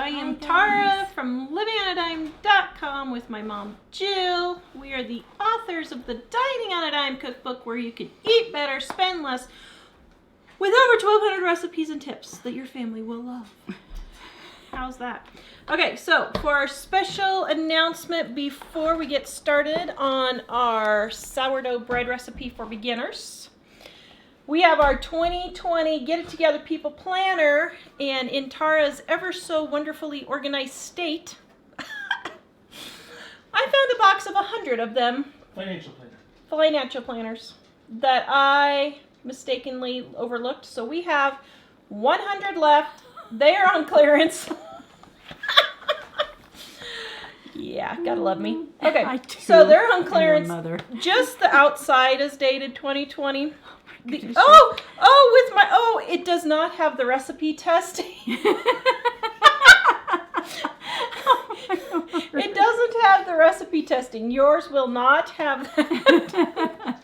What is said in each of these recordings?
I am Tawra from livingonadime.com with my mom Jill. We are the authors of the Dining on a Dime cookbook where you can eat better, spend less, with over 1,200 recipes and tips that your family will love. How's that? Okay, so for our special announcement before we get started on our sourdough bread recipe for beginners, we have our 2020 Get It Together People Planner, and in Tara's ever so wonderfully organized state, I found a box of 100 of them. Financial planners that I mistakenly overlooked. So we have 100 left. They are on clearance. Yeah, gotta love me. Okay, so they're on clearance. Just the outside is dated 2020. It does not have the recipe testing. It doesn't have the recipe testing. Yours will not have that.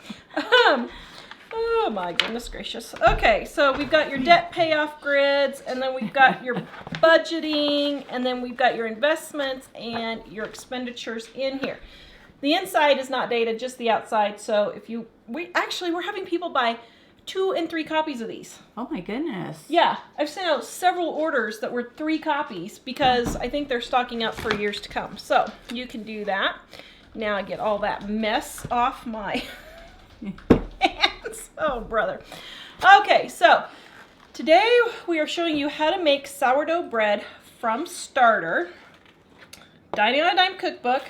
Oh my goodness gracious. Okay, so we've got your debt payoff grids, and then we've got your budgeting, and then we've got your investments and your expenditures in here. The inside is not dated, just the outside. So we're having people buy 2 and 3 copies of these. Oh my goodness. Yeah, I've sent out several orders that were 3 copies because I think they're stocking up for years to come. So you can do that. Now I get all that mess off my hands. Oh, brother. Okay, so today we are showing you how to make sourdough bread from starter. Dining on a Dime cookbook.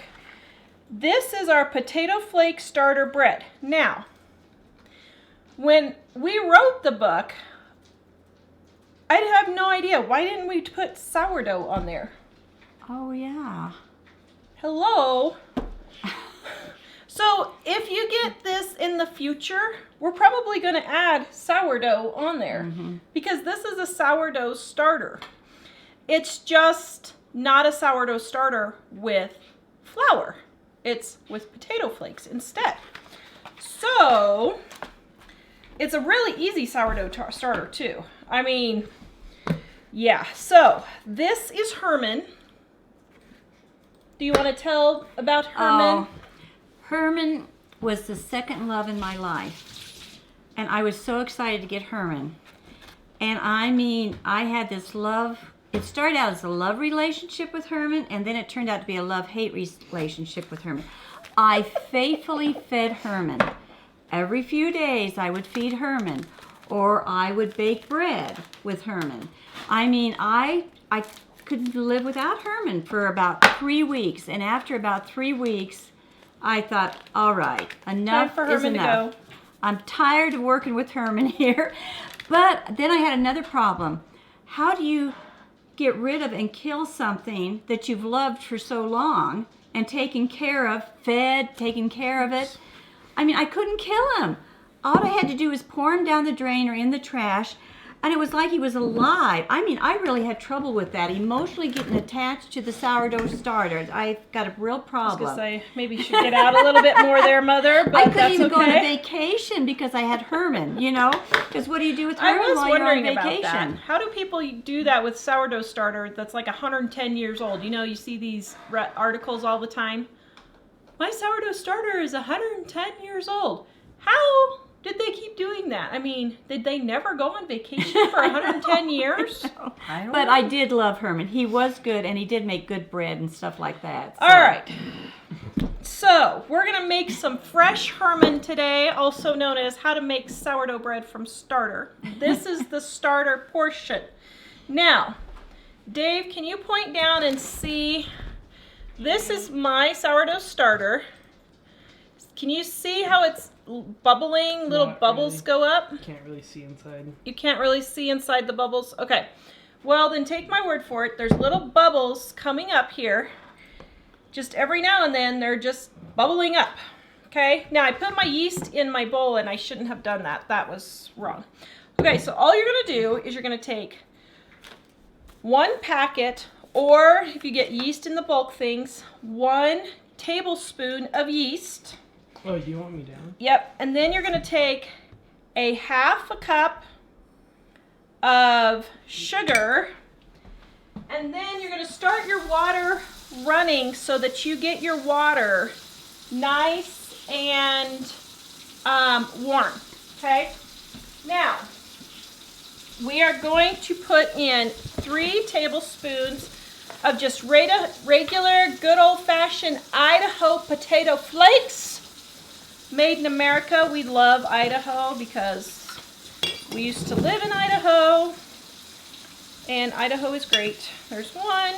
This is our potato flake starter bread. Now, when we wrote the book, I have no idea. Why didn't we put sourdough on there? Oh, yeah. Hello? So if you get this in the future, we're probably going to add sourdough on there because this is a sourdough starter. It's just not a sourdough starter with flour. It's with potato flakes instead. So it's a really easy sourdough starter too. I mean, yeah. So this is Herman. Do you want to tell about Herman? Herman was the second love in my life. And I was so excited to get Herman. And I mean, I had this love. It started out as a love relationship with Herman, and then it turned out to be a love-hate relationship with Herman. I faithfully fed Herman. Every few days I would feed Herman, or I would bake bread with Herman. I mean, I couldn't live without Herman for about 3 weeks, and after about 3 weeks, I thought, all right, enough is enough. I'm tired of working with Herman here. But then I had another problem. How do you get rid of and kill something that you've loved for so long and taken care of, fed, taken care of it? I mean, I couldn't kill him. All I had to do was pour him down the drain or in the trash, and it was like he was alive. I mean, I really had trouble with that, emotionally getting attached to the sourdough starter. I got a real problem. I was going to say, maybe you should get out a little bit more there, Mother, but I couldn't that's even okay. go on vacation because I had Herman, you know? Because what do you do with Herman while you're on vacation? About that. How do people do that with sourdough starter that's like 110 years old? You know, you see these articles all the time. My sourdough starter is 110 years old. How did they keep doing that? I mean, did they never go on vacation for 110 years? I don't know. I did love Herman. He was good, and he did make good bread and stuff like that. So. All right. So we're going to make some fresh Herman today, also known as how to make sourdough bread from starter. This is the starter portion. Now, Dave, can you point down and see? This is my sourdough starter. Can you see how it's bubbling? Little bubbles go up? You can't really see inside. You can't really see inside the bubbles? Okay. Well, then take my word for it. There's little bubbles coming up here. Just every now and then, they're just bubbling up. Okay? Now, I put my yeast in my bowl, and I shouldn't have done that. That was wrong. Okay, so all you're going to do is you're going to take 1 packet, or if you get yeast in the bulk things, 1 tablespoon of yeast. Oh, you want me down? Yep, and then you're going to take a 1/2 cup of sugar, And then you're going to start your water running so that you get your water nice and warm. Okay? Now, we are going to put in 3 tablespoons of just regular, good old-fashioned Idaho potato flakes. Made in America. We love Idaho because we used to live in Idaho. And Idaho is great. There's 1,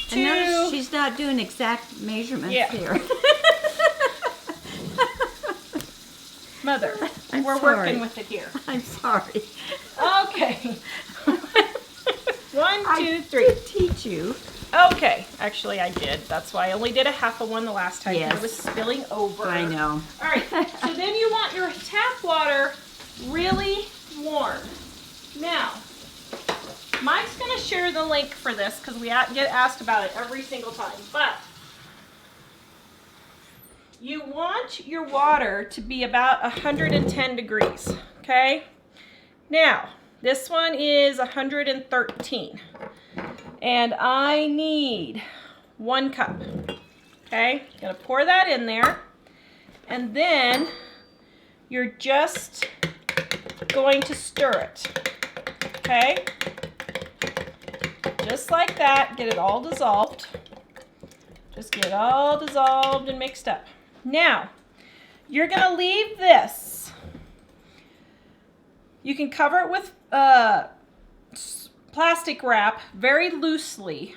2. And notice she's not doing exact measurements here. Mother, I'm we're sorry. working with it here. I'm sorry. Okay. 1, 2, I 3. did teach you. Okay. Actually, I did. That's why I only did a half of one the last time. Yes. It was spilling over. I know. All right. So then you want your tap water really warm. Now, Mike's going to share the link for this because we get asked about it every single time. But you want your water to be about 110 degrees, okay? Now, this one is 113. And I need 1 cup, okay? Gonna pour that in there. And then you're just going to stir it, okay? Just like that, get it all dissolved. Just get it all dissolved and mixed up. Now, you're gonna leave this. You can cover it with plastic wrap very loosely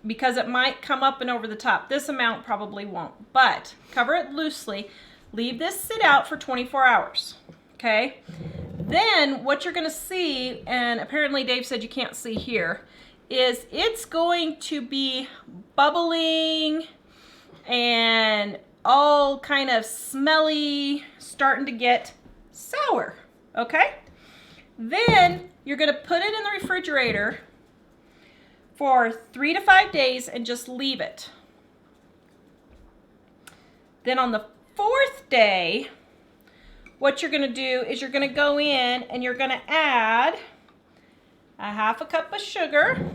because it might come up and over the top. This amount probably won't, but cover it loosely. Leave this sit out for 24 hours, okay? Then what you're gonna see, and apparently Dave said you can't see here, is it's going to be bubbling and all kind of smelly, starting to get sour, okay? Then you're gonna put it in the refrigerator for 3 to 5 days and just leave it. Then on the 4th day, what you're gonna do is you're gonna go in and you're gonna add a half a cup of sugar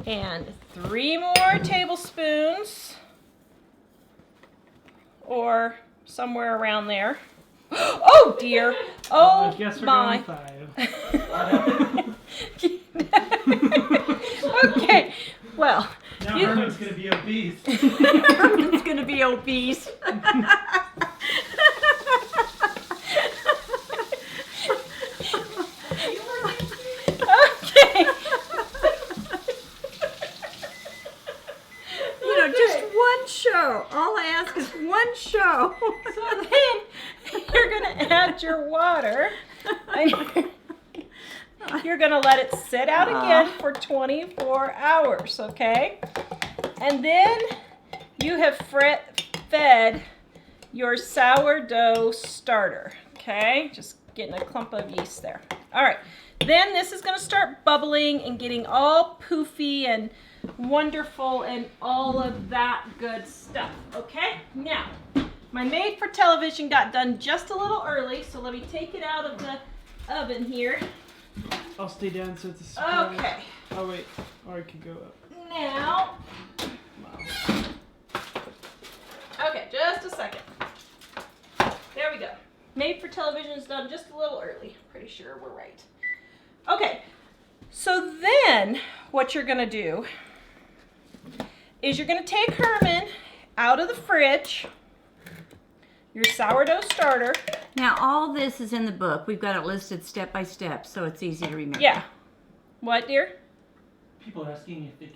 and 3 more tablespoons, or somewhere around there. Oh dear! Oh I guess we're my! going 5. Okay, well. Now Herman's gonna be obese. Herman's gonna be obese. Okay. You know, just one show. All I ask is one show. So then you're gonna add your water and you're gonna let it sit out again for 24 hours, okay? And then you have fed your sourdough starter, okay? Just getting a clump of yeast there. All right, then this is gonna start bubbling and getting all poofy and wonderful and all of that good stuff, okay? Now, my made for television got done just a little early, so let me take it out of the oven here. I'll stay down so it's a surprise. Okay, Oh wait, or it could go up. now, Wow. okay, just a second. There we go. Made for television is done just a little early. Pretty sure we're right. Okay, so then what you're gonna do is you're gonna take Herman out of the fridge, your sourdough starter. Now, all this is in the book. We've got it listed step by step, so it's easy to remember. Yeah. What, dear? People are asking if they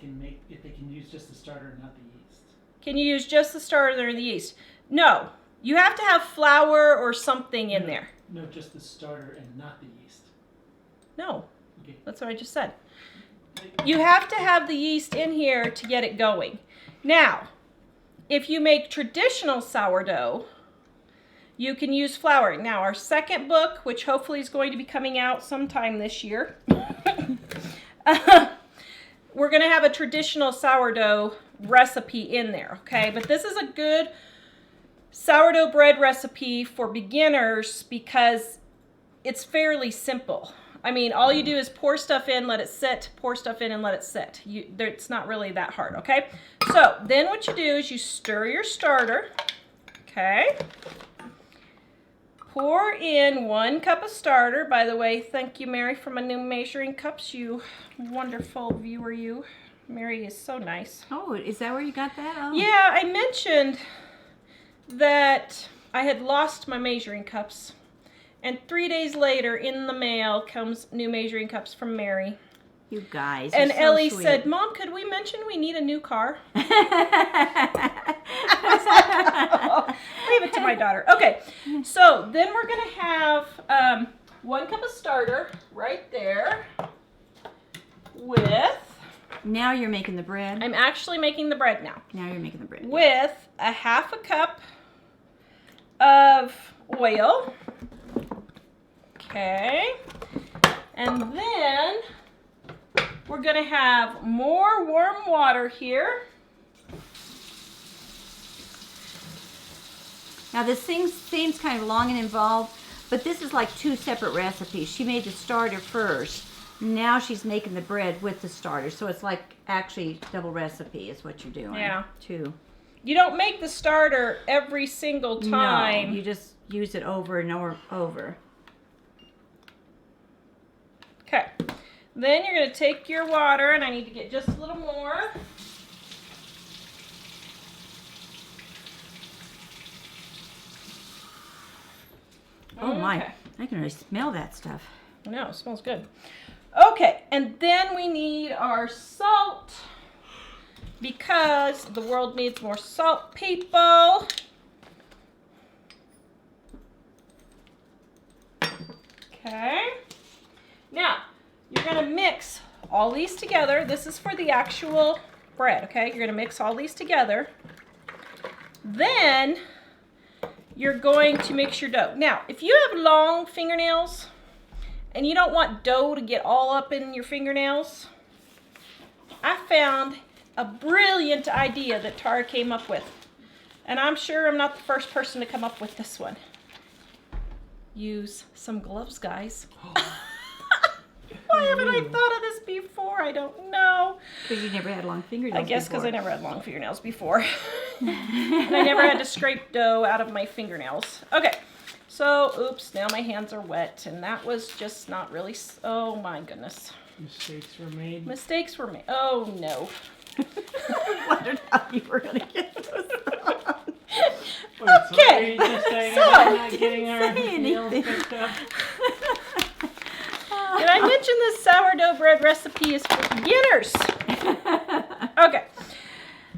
can use just the starter and not the yeast. Can you use just the starter and the yeast? No. You have to have flour or something in there. No, just the starter and not the yeast. No. Okay. That's what I just said. You have to have the yeast in here to get it going. Now, if you make traditional sourdough, you can use flour. Now, our second book, which hopefully is going to be coming out sometime this year, we're going to have a traditional sourdough recipe in there, okay? But this is a good sourdough bread recipe for beginners because it's fairly simple. I mean, all you do is pour stuff in, let it sit, pour stuff in, and let it sit. It's not really that hard, okay? So then what you do is you stir your starter, okay? Pour in 1 cup of starter. By the way, thank you, Mary, for my new measuring cups. You wonderful viewer, you. Mary is so nice. Oh, is that where you got that? Oh. Yeah, I mentioned that I had lost my measuring cups. And 3 days later, in the mail, comes new measuring cups from Mary. You guys. And you're so Elly sweet. said, Mom, could we mention we need a new car? Leave it to my daughter. Okay, so then we're going to have 1 cup of starter right there with... Now you're making the bread. I'm actually making the bread now. Now you're making the bread. With a 1/2 cup of oil. Okay. And then we're going to have more warm water here. Now this seems kind of long and involved, but this is like 2 separate recipes. She made the starter first. Now she's making the bread with the starter. So it's like actually double recipe is what you're doing. Yeah. 2. You don't make the starter every single time. No, you just use it over and over. Okay. Then you're going to take your water, and I need to get just a little more. Oh my, Okay. I can really smell that stuff. No, it smells good. Okay, and then we need our salt because the world needs more salt, people. Okay. Now, you're going to mix all these together. This is for the actual bread, okay? You're going to mix all these together. Then you're going to mix your dough. Now, if you have long fingernails and you don't want dough to get all up in your fingernails, I found a brilliant idea that Tawra came up with. And I'm sure I'm not the first person to come up with this one. Use some gloves, guys. Why haven't I thought of this before? I don't know. Because you never had long fingernails I guess because before. I never had long fingernails before. And I never had to scrape dough out of my fingernails. Okay, so, oops, now my hands are wet. And that was just not really, oh my goodness. Mistakes were made. Mistakes were made. Oh no. I wondered how you were going to get those on. Okay, Just saying so- about not getting our Say nails anything. picked up. Did I mention this sourdough bread recipe is for beginners? Okay,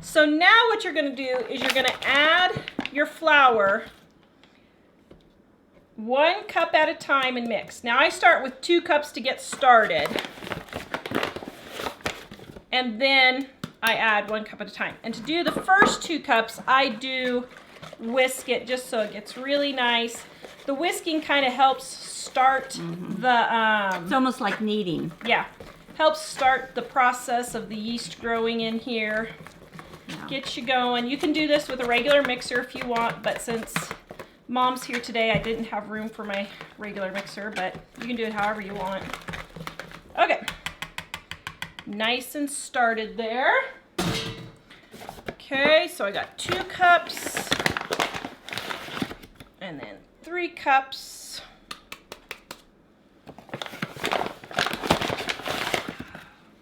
so now what you're going to do is you're going to add your flour 1 cup at a time and mix. Now I start with 2 cups to get started. And then I add 1 cup at a time. And to do the first 2 cups, I do whisk it just so it gets really nice. The whisking kind of helps start the, It's almost like kneading. yeah, helps start the process of the yeast growing in here. Yeah. Get you going. You can do this with a regular mixer if you want, but since Mom's here today, I didn't have room for my regular mixer, but you can do it however you want. Okay. Nice and started there. Okay, so I got 2 cups and then 3 cups.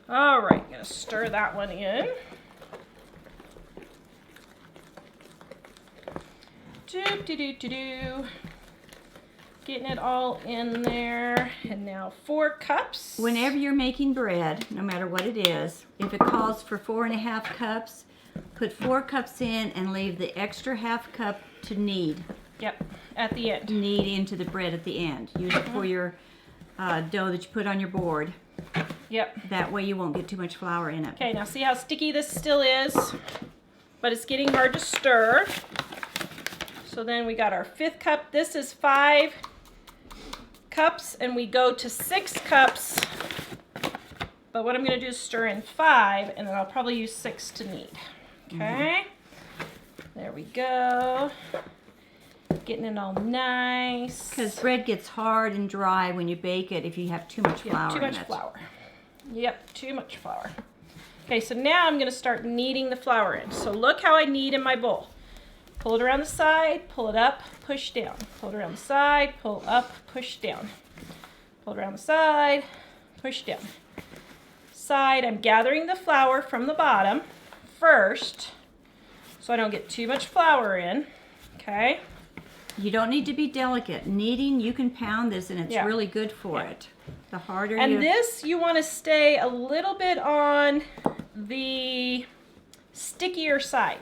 All right, gonna stir that one in. Do. Getting it all in there. And now 4 cups. Whenever you're making bread, no matter what it is, if it calls for 4.5 cups, put 4 cups in and leave the extra 1/2 cup to knead. Yep, at the end. Knead into the bread at the end. Use it for your dough that you put on your board. Yep. That way you won't get too much flour in it. Okay, now see how sticky this still is? But it's getting hard to stir. So then we got our 5th cup. This is 5 cups, and we go to 6 cups. But what I'm going to do is stir in 5, and then I'll probably use 6 to knead. Okay? There we go. Getting it all nice. Because bread gets hard and dry when you bake it if you have too much flour too much in it. flour. Yep, too much flour. Okay, so now I'm going to start kneading the flour in. So look how I knead in my bowl. Pull it around the side, pull it up, push down. Pull it around the side, pull up, push down. Pull it around the side, push down. Side, I'm gathering the flour from the bottom first so I don't get too much flour in. Okay. You don't need to be delicate. Kneading, you can pound this and it's Yeah. really good for it. The harder And you... this, you want to stay a little bit on the stickier side.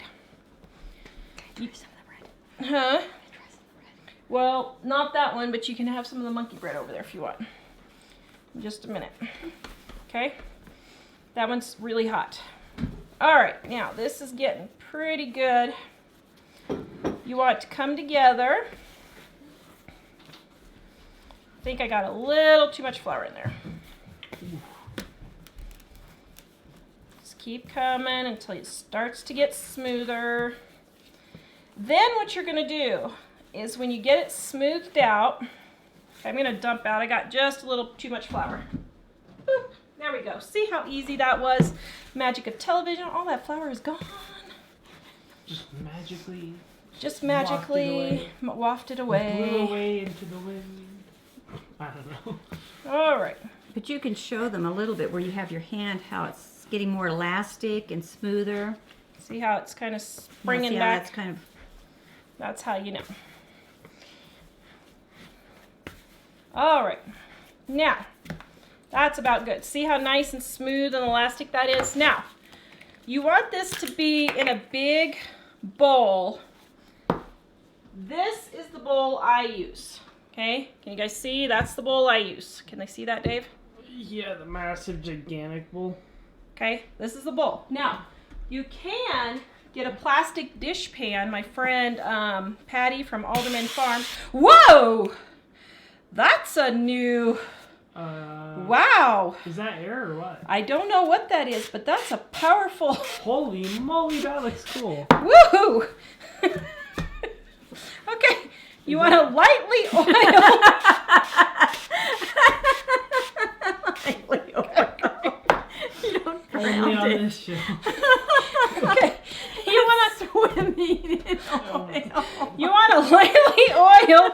Try some of the bread. Huh? Try some of the bread. Well, not that one, but you can have some of the monkey bread over there if you want. In just a minute. Okay? That one's really hot. All right, now this is getting pretty good. You want it to come together. I think I got a little too much flour in there. Just keep coming until it starts to get smoother. Then what you're gonna do is when you get it smoothed out, I'm gonna dump out, I got just a little too much flour. Boop, there we go. See how easy that was? Magic of television, all that flour is gone. Just magically Just magically wafted blew away. away into the wind. I don't know. All right. But you can show them a little bit where you have your hand, how it's getting more elastic and smoother. See how it's kind of springing See how back? that's kind of... That's how you know. All right. Now, that's about good. See how nice and smooth and elastic that is? Now, you want this to be in a big bowl. This is the bowl I use. Okay? Can you guys see? That's the bowl I use. Can they see that, Dave? Yeah, the massive, gigantic bowl. Okay? This is the bowl. Now, you can get a plastic dish pan. My friend Patty from Alderman Farm. Whoa! That's a new... Wow! Is that air or what? I don't know what that is, but that's a powerful... Holy moly, that looks cool. Woohoo! Okay, you want to lightly oil... Lightly oil. You don't Only drown on it. this show. Okay, you want to... Swimming in Oh. oil. You want to lightly oil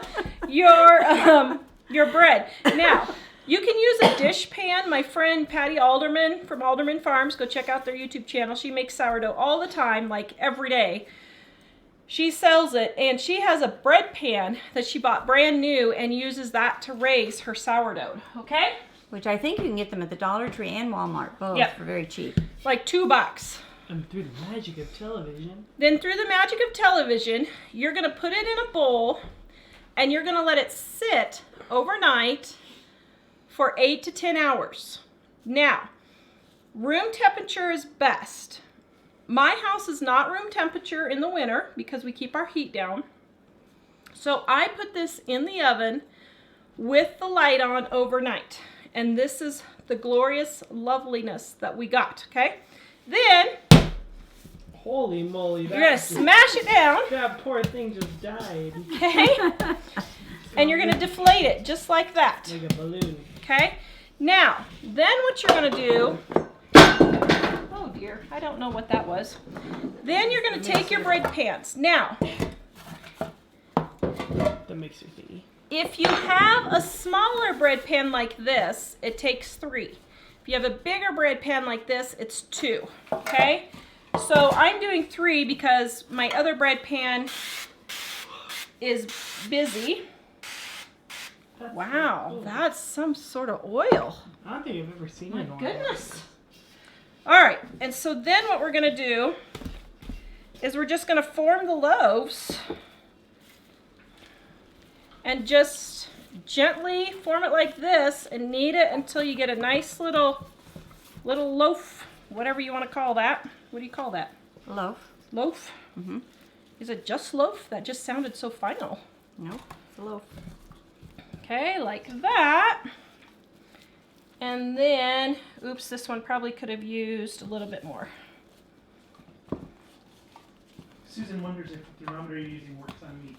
your bread. Now, you can use a dish pan. My friend Patty Alderman from Alderman Farms, go check out their YouTube channel. She makes sourdough all the time, like every day. She sells it, and she has a bread pan that she bought brand new and uses that to raise her sourdough, okay? Which I think you can get them at the Dollar Tree and Walmart, both, Yep. for very cheap. Like $2. And through the magic of television. Then through the magic of television, you're going to put it in a bowl, and you're going to let it sit overnight for 8 to 10 hours. Now, room temperature is best. My house is not room temperature in the winter because we keep our heat down. So I put this in the oven with the light on overnight. And this is the glorious loveliness that we got, okay? Then Holy moly, you're going to smash it down, that poor thing just died. okay? And you're going to deflate it just like that. Like a balloon. Okay, now, then what you're gonna do, oh dear, I don't know what that was. Then you're gonna take your bread pans. Now, The mixer thingy. if you have a smaller bread pan like this, it takes 3. If you have a bigger bread pan like this, it's 2, okay? So I'm doing 3 because my other bread pan is busy. That's Wow, so cool. that's some sort of oil. I don't think I've ever seen My it on. goodness. All right, and so then what we're gonna do is we're just gonna form the loaves and just gently form it like this and knead it until you get a nice little loaf, whatever you want to call that. What do you call that? Loaf. Loaf? Mm-hmm. Is it just loaf? That just sounded so final. Nope, it's a loaf. Okay, like that. And then, oops, this one probably could have used a little bit more. Susan wonders if the thermometer you're using works on meat.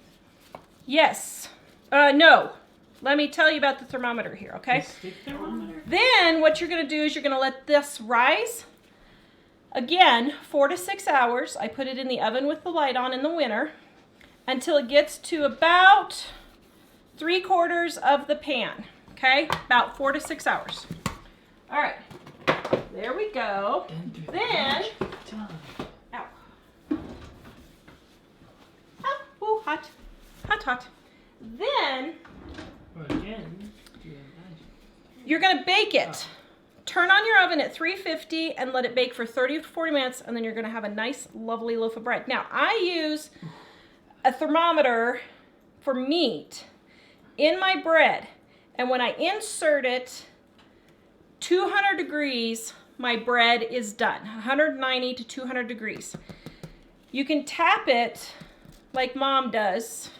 Yes. No. Let me tell you about the thermometer here, okay? Stick thermometer. Then what you're going to do is you're going to let this rise. Again, 4 to 6 hours. I put it in the oven with the light on in the winter until it gets to about 3/4 of the pan. Okay? About 4 to 6 hours. All right. There we go. Then, ow. Oh, ooh, hot. Hot, hot. Then, Again. you're going to bake it. Turn on your oven at 350 and let it bake for 30 to 40 minutes, and then you're going to have a nice, lovely loaf of bread. Now, I use a thermometer for meat in my bread, and when I insert it 200 degrees, my bread is done. 190 to 200 degrees. You can tap it like Mom does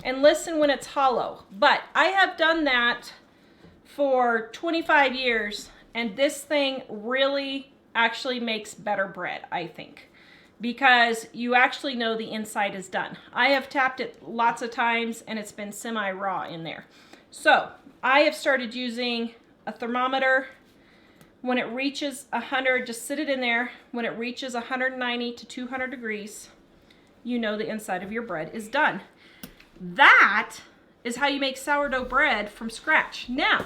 and listen when it's hollow. But I have done that for 25 years, and this thing really actually makes better bread, I think, because you actually know the inside is done. I have tapped it lots of times, and it's been semi-raw in there. So I have started using a thermometer. When it reaches 100, just sit it in there. When it reaches 190 to 200 degrees, you know the inside of your bread is done. That is how you make sourdough bread from scratch. Now,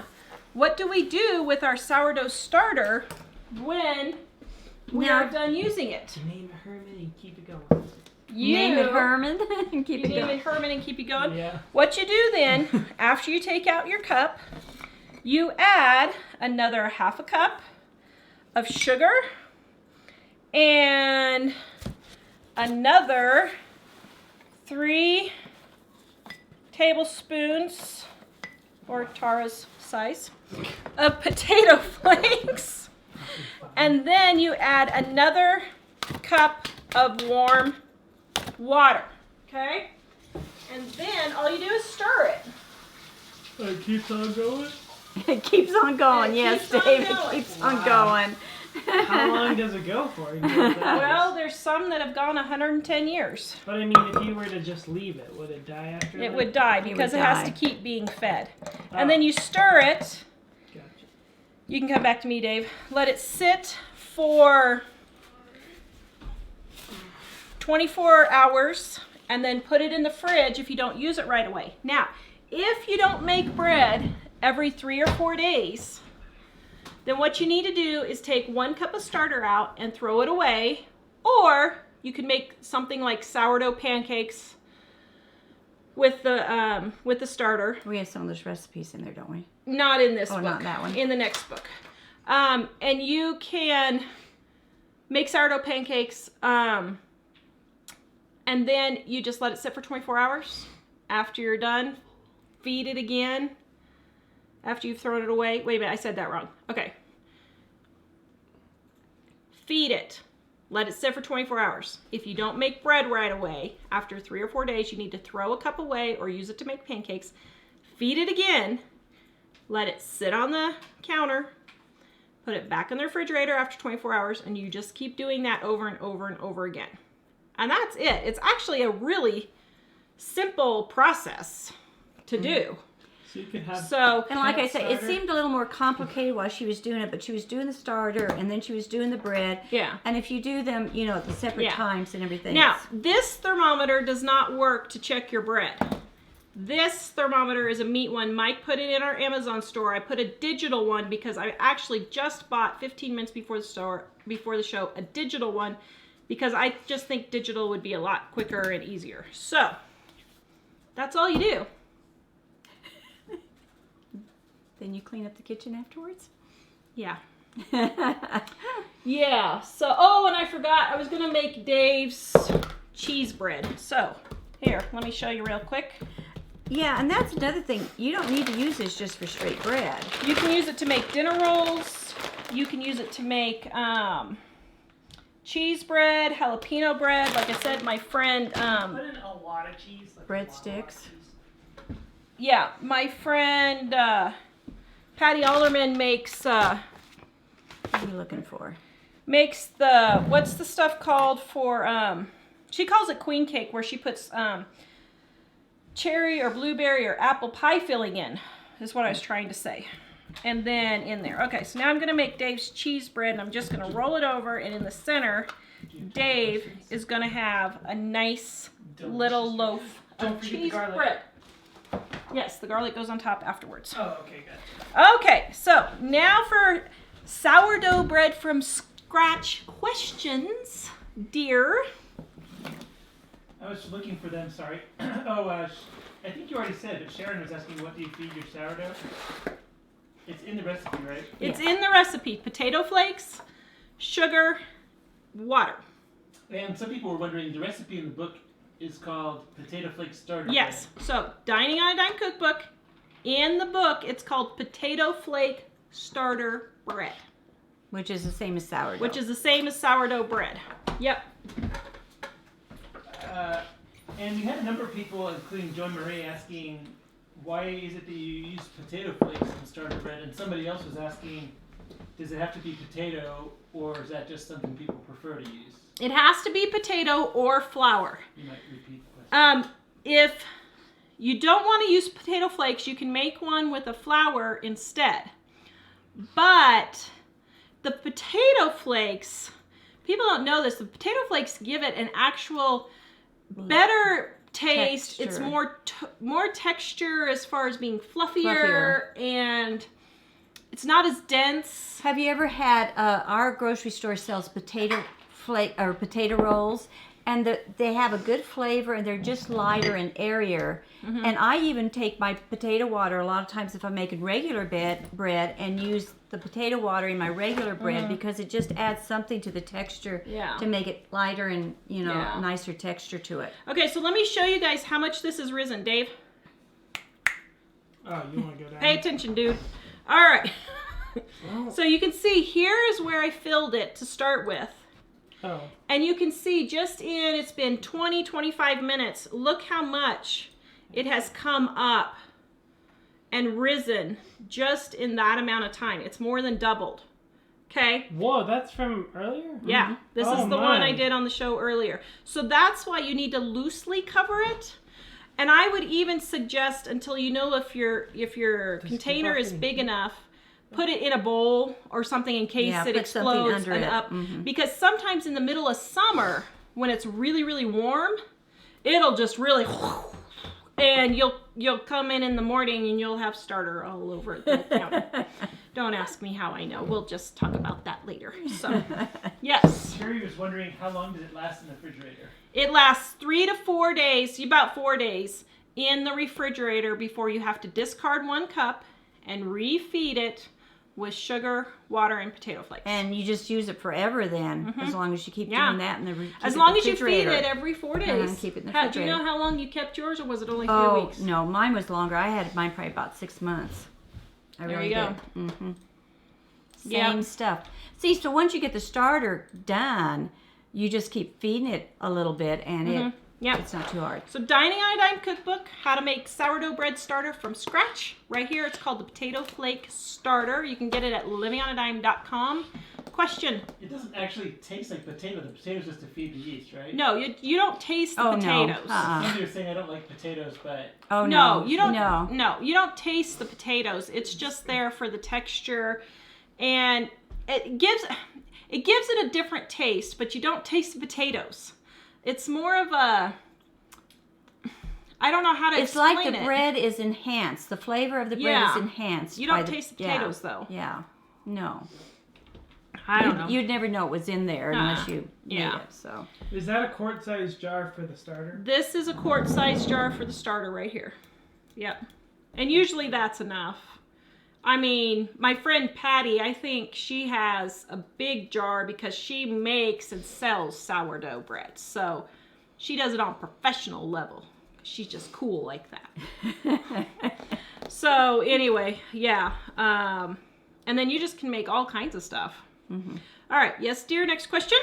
what do we do with our sourdough starter when we are done using it? Name it Herman and keep it going. Name it Herman and keep it Name going. it Herman and keep it going. Yeah. What you do then, after you take out your cup, you add another 1/2 cup of sugar and another 3 tablespoons, or Tawra's size, of potato flakes. And then you add another cup of warm water, okay? And then all you do is stir it. It keeps on going. It keeps on going. It Yes, keeps on Dave, going. it keeps on Wow. going. How long does it go for? You know, Well, there's some that have gone 110 years. but I mean, if you were to just leave it, would it die after that? It would die It would because it has die. to keep being fed. Oh. And then you stir it. Gotcha. You can come back to me, Dave. Let it sit for 24 hours and then put it in the fridge if you don't use it right away. Now, if you don't make bread every 3 or 4 days, then what you need to do is take 1 cup of starter out and throw it away, or you can make something like sourdough pancakes with the starter. We have some of those recipes in there, don't we? Not in this Oh, book. not that one. In the next book. And you can make sourdough pancakes, and then you just let it sit for 24 hours. After you're done, feed it again. After you've thrown it away. Wait a minute, I said that wrong. Okay. Feed it. Let it sit for 24 hours. If you don't make bread right away, after 3 or 4 days, you need to throw a cup away or use it to make pancakes. Feed it again. Let it sit on the counter. Put it back in the refrigerator after 24 hours, and you just keep doing that over and over and over again. And that's it. It's actually a really simple process to do. So you could have. So, And like I Peanut say, it starter? seemed a little more complicated while she was doing it, but she was doing the starter and then she was doing the bread. yeah. And if you do them, you know, at the separate Yeah. times and everything. Now, it's- this thermometer does not work to check your bread. This thermometer is a meat one. Mike put it in our Amazon store. I put a digital one because I actually just bought 15 minutes before the show, a digital one, because I just think digital would be a lot quicker and easier. So, that's all you do. Then you clean up the kitchen afterwards? Yeah. Yeah. So, oh, and I forgot, I was going to make Dave's cheese bread. So, here, let me show you real quick. Yeah, and that's another thing. You don't need to use this just for straight bread. You can use it to make dinner rolls. You can use it to make cheese bread, jalapeno bread. Like I said, my friend, Put in a lot of cheese. Like Breadsticks. yeah, my friend Patty Alderman makes What are you looking for? the, what's the stuff called for, she calls it queen cake, where she puts cherry or blueberry or apple pie filling in, is what I was trying to say. And then in there. Okay, so now I'm gonna make Dave's cheese bread, and I'm just gonna roll it over, and in the center, Dave is gonna have a nice little loaf of cheese bread. Yes, the garlic goes on top afterwards. Oh, okay, good. Okay, so now for sourdough bread from scratch questions, dear. I was looking for them, sorry. I think you already said, but Sharon was asking, what do you feed your sourdough? It's in the recipe, right? It's in the recipe. Potato flakes, sugar, water. And some people were wondering, the recipe in the book is called Potato Flake Starter Yes, so Dining on a Dime cookbook, in the book, it's called Potato Flake Starter Bread. Which is the same as sourdough. Which is the same as sourdough bread. Yep. And we had a number of people, including Joy Marie, asking, why is it that you use potato flakes in starter bread? And somebody else was asking, does it have to be potato, or is that just something people prefer to use? It has to be potato or flour. You might repeat the question. If you don't want to use potato flakes, you can make one with a flour instead. But the potato flakes, people don't know this, the potato flakes give it an actual better taste. Texture. It's more texture as far as being fluffier, and it's not as dense. Have you ever had our grocery store sells potato flake or potato rolls, and they have a good flavor, and they're just lighter and airier. Mm-hmm. And I even take my potato water a lot of times if I'm making regular bread and use the potato water in my regular bread because it just adds something to the texture to make it lighter and nicer texture to it. Okay, so let me show you guys how much this has risen, Dave. Oh, you want to go down? Pay attention, dude. All right. So you can see here is where I filled it to start with. Oh. And you can see just it's been 20, 25 minutes. Look how much it has come up and risen just in that amount of time. It's more than doubled. Okay? Whoa, that's from earlier? Yeah. This is the one I did on the show earlier. So that's why you need to loosely cover it. And I would even suggest, until you know if your container is big enough, put it in a bowl or something in case it explodes and up. Mm-hmm. Because sometimes in the middle of summer, when it's really, really warm, it'll just really, and you'll come in the morning and you'll have starter all over the counter. Don't ask me how I know. We'll just talk about that later. So, yes. Sherry was wondering, how long does it last in the refrigerator? It lasts 3 to 4 days, about 4 days, in the refrigerator before you have to discard 1 cup and refeed it with sugar, water, and potato flakes. And you just use it forever then, as long as you keep doing that in the refrigerator. As long as you feed it every 4 days. Keep it in the refrigerator. Do you know how long you kept yours, or was it only 3 weeks? Oh, no, mine was longer. I had mine probably about 6 months. I There really you go. did. Mm-hmm. Same stuff. See, so once you get the starter done, you just keep feeding it a little bit, and it's not too hard. So Dining on a Dime cookbook, how to make sourdough bread starter from scratch. Right here, it's called the Potato Flake Starter. You can get it at livingonadime.com. Question. It doesn't actually taste like potato. The potato's just to feed the yeast, right? No, you don't taste the potatoes. No. Somebody was saying I don't like potatoes, but... Oh, no, you don't. No. No, you don't taste the potatoes. It's just there for the texture, and it gives it a different taste, but you don't taste the potatoes. It's more of a, I don't know how to explain it. It's like the bread is enhanced. The flavor of the bread is enhanced. You don't taste the potatoes, though. Yeah. No. I don't know. You'd never know it was in there unless you made it. So. Is that a quart-sized jar for the starter? This is a quart-sized jar for the starter right here. Yep. And usually that's enough. I mean, my friend Patty, I think she has a big jar because she makes and sells sourdough bread. So she does it on a professional level. She's just cool like that. So anyway, yeah. And then you just can make all kinds of stuff. Mm-hmm. All right. Yes, dear. Next question.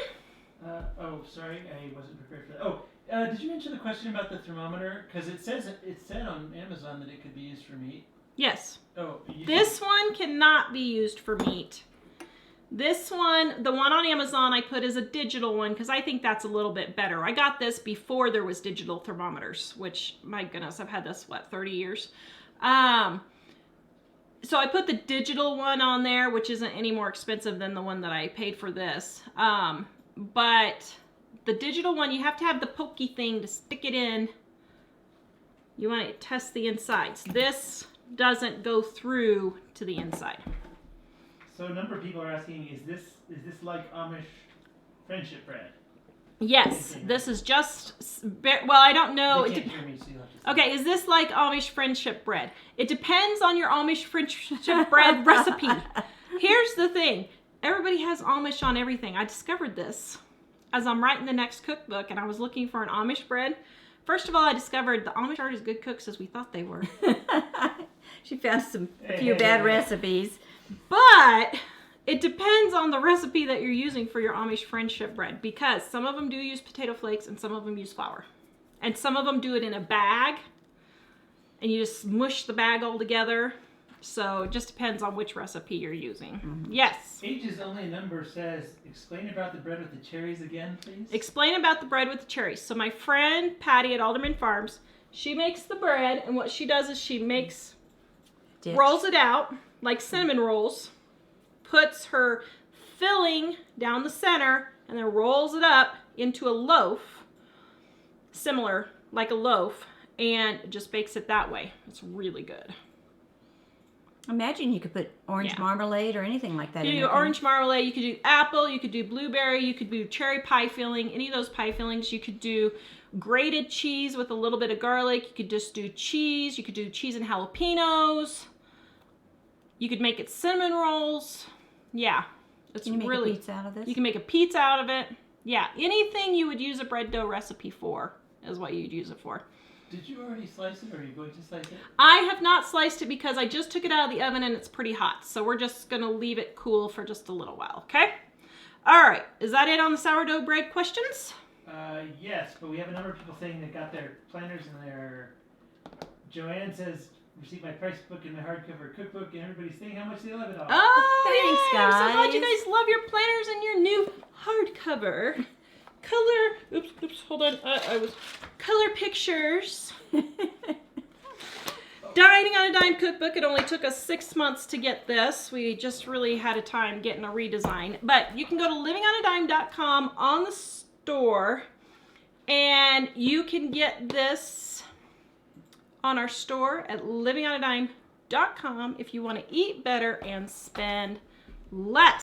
Sorry. I wasn't prepared for that. Oh, did you mention the question about the thermometer? Because it said on Amazon that it could be used for meat. Yes. Oh. This one cannot be used for meat. This one, the one on Amazon I put as a digital one because I think that's a little bit better. I got this before there was digital thermometers, which, my goodness, I've had this, 30 years? So I put the digital one on there, which isn't any more expensive than the one that I paid for this. But the digital one, you have to have the pokey thing to stick it in. You want to test the insides. This doesn't go through to the inside. So a number of people are asking, is this like Amish friendship bread? Yes, this is just, well, I don't know. They can't hear me, so you'll have to say. Okay, is this like Amish friendship bread? It depends on your Amish friendship bread recipe. Here's the thing. Everybody has Amish on everything. I discovered this as I'm writing the next cookbook and I was looking for an Amish bread. First of all, I discovered the Amish aren't as good cooks as we thought they were. She found a few bad recipes. But it depends on the recipe that you're using for your Amish friendship bread because some of them do use potato flakes and some of them use flour. And some of them do it in a bag and you just mush the bag all together. So it just depends on which recipe you're using. Mm-hmm. Yes. Ages Only Number says, explain about the bread with the cherries again, please. Explain about the bread with the cherries. So my friend Patty at Alderman Farms, she makes the bread and what she does is she rolls it out like cinnamon rolls, puts her filling down the center, and then rolls it up into a loaf, similar like a loaf, and just bakes it that way. It's really good. Imagine you could put orange marmalade or anything like that in You there. could do orange marmalade, you could do apple, you could do blueberry, you could do cherry pie filling, any of those pie fillings. You could do grated cheese with a little bit of garlic. You could just do cheese. You could do cheese and jalapenos. You could make it cinnamon rolls. Yeah, it's Can you really. make a pizza out of this? You can make a pizza out of it. Yeah, anything you would use a bread dough recipe for is what you'd use it for. Did you already slice it or are you going to slice it? I have not sliced it because I just took it out of the oven and it's pretty hot. So we're just going to leave it cool for just a little while, okay? All right, is that it on the sourdough bread questions? Yes, but we have a number of people saying they got their planners and their... Joanne says, received my price book and my hardcover cookbook, and everybody's saying how much they love it all. Oh, Thanks, yay! I'm so glad you guys. guys love your planners and your new hardcover. Hold on. Color pictures. Dining on a Dime cookbook. It only took us 6 months to get this. We just really had a time getting a redesign. But you can go to livingonadime.com on the store and you can get this on our store at livingonadime.com if you want to eat better and spend less.